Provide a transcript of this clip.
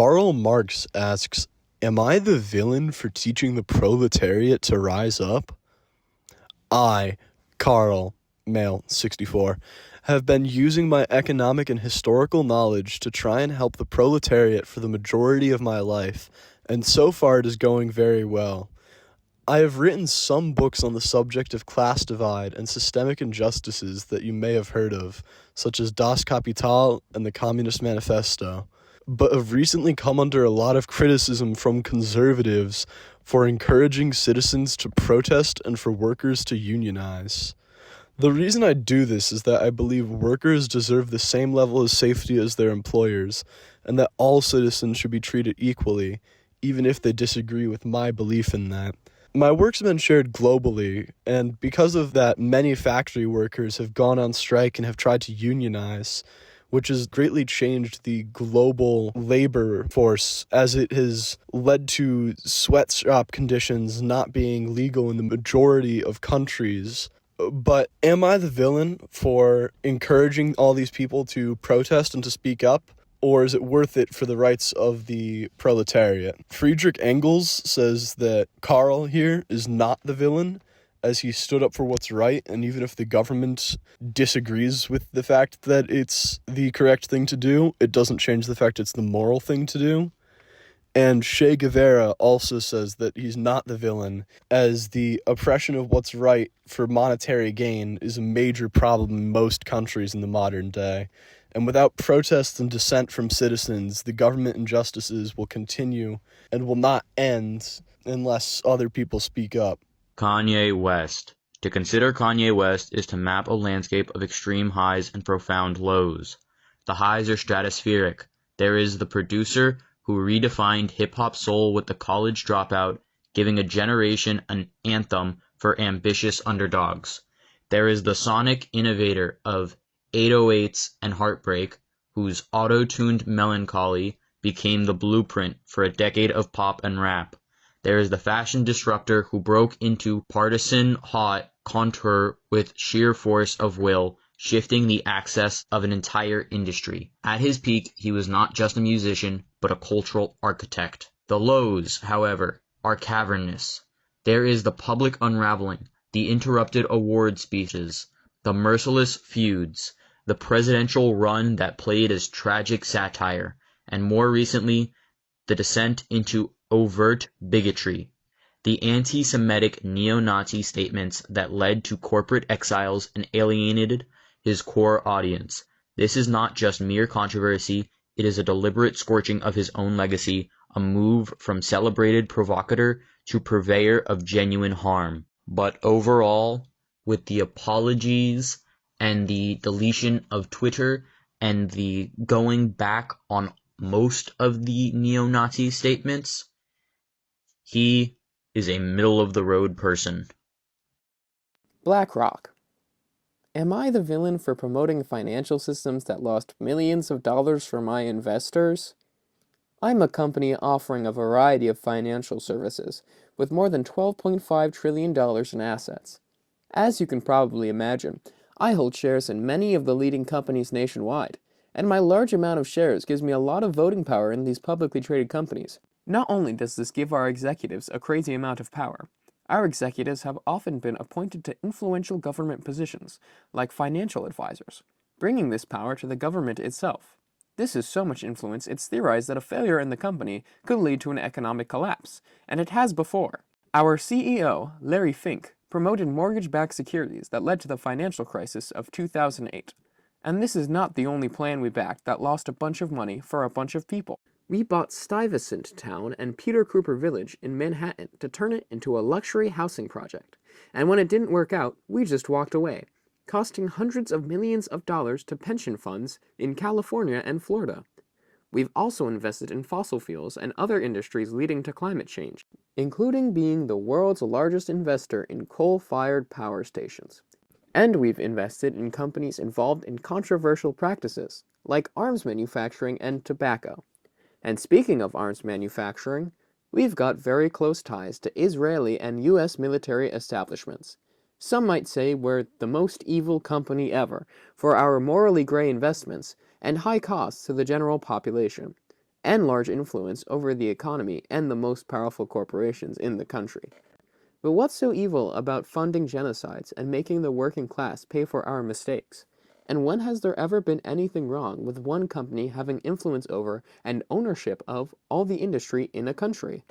Karl Marx asks, am I the villain for teaching the proletariat to rise up? I, Karl, male, 64, have been using my economic and historical knowledge to try and help the proletariat for the majority of my life, and so far it is going very well. I have written some books on the subject of class divide and systemic injustices that you may have heard of, such as Das Kapital and the Communist Manifesto, but have recently come under a lot of criticism from conservatives for encouraging citizens to protest and for workers to unionize. The reason I do this is that I believe workers deserve the same level of safety as their employers, and that all citizens should be treated equally, even if they disagree with my belief in that. My works have been shared globally, and because of that, many factory workers have gone on strike and have tried to unionize, which has greatly changed the global labor force, as it has led to sweatshop conditions not being legal in the majority of countries. But am I the villain for encouraging all these people to protest and to speak up? Or is it worth it for the rights of the proletariat? Friedrich Engels says that Karl here is not the villain, as he stood up for what's right, and even if the government disagrees with the fact that it's the correct thing to do, it doesn't change the fact it's the moral thing to do. And Che Guevara also says that he's not the villain, as the oppression of what's right for monetary gain is a major problem in most countries in the modern day. And without protests and dissent from citizens, the government injustices will continue and will not end unless other people speak up. Kanye West. To consider Kanye West is to map a landscape of extreme highs and profound lows. The highs are stratospheric. There is the producer who redefined hip-hop soul with the college dropout, giving a generation an anthem for ambitious underdogs. There is the sonic innovator of 808s and Heartbreak, whose auto-tuned melancholy became the blueprint for a decade of pop and rap. There is the fashion disruptor who broke into partisan haute couture with sheer force of will, shifting the axis of an entire industry. At his peak, he was not just a musician, but a cultural architect. The lows, however, are cavernous. There is the public unraveling, the interrupted award speeches, the merciless feuds, the presidential run that played as tragic satire, and more recently, the descent into overt bigotry, the anti-Semitic neo-Nazi statements that led to corporate exiles and alienated his core audience. This is not just mere controversy, it is a deliberate scorching of his own legacy, a move from celebrated provocateur to purveyor of genuine harm. But overall, with the apologies and the deletion of Twitter and the going back on most of the neo-Nazi statements, he is a middle-of-the-road person. BlackRock. Am I the villain for promoting financial systems that lost millions of dollars for my investors? I'm a company offering a variety of financial services, with more than $12.5 trillion in assets. As you can probably imagine, I hold shares in many of the leading companies nationwide, and my large amount of shares gives me a lot of voting power in these publicly traded companies. Not only does this give our executives a crazy amount of power, our executives have often been appointed to influential government positions, like financial advisors, bringing this power to the government itself. This is so much influence, it's theorized that a failure in the company could lead to an economic collapse, and it has before. Our CEO, Larry Fink, promoted mortgage-backed securities that led to the financial crisis of 2008. And this is not the only plan we backed that lost a bunch of money for a bunch of people. We bought Stuyvesant Town and Peter Cooper Village in Manhattan to turn it into a luxury housing project. And when it didn't work out, we just walked away, costing hundreds of millions of dollars to pension funds in California and Florida. We've also invested in fossil fuels and other industries leading to climate change, including being the world's largest investor in coal-fired power stations. And we've invested in companies involved in controversial practices, like arms manufacturing and tobacco. And speaking of arms manufacturing, we've got very close ties to Israeli and U.S. military establishments. Some might say we're the most evil company ever for our morally gray investments and high costs to the general population. and large influence over the economy and the most powerful corporations in the country. But what's so evil about funding genocides and making the working class pay for our mistakes? And when has there ever been anything wrong with one company having influence over and ownership of all the industry in a country?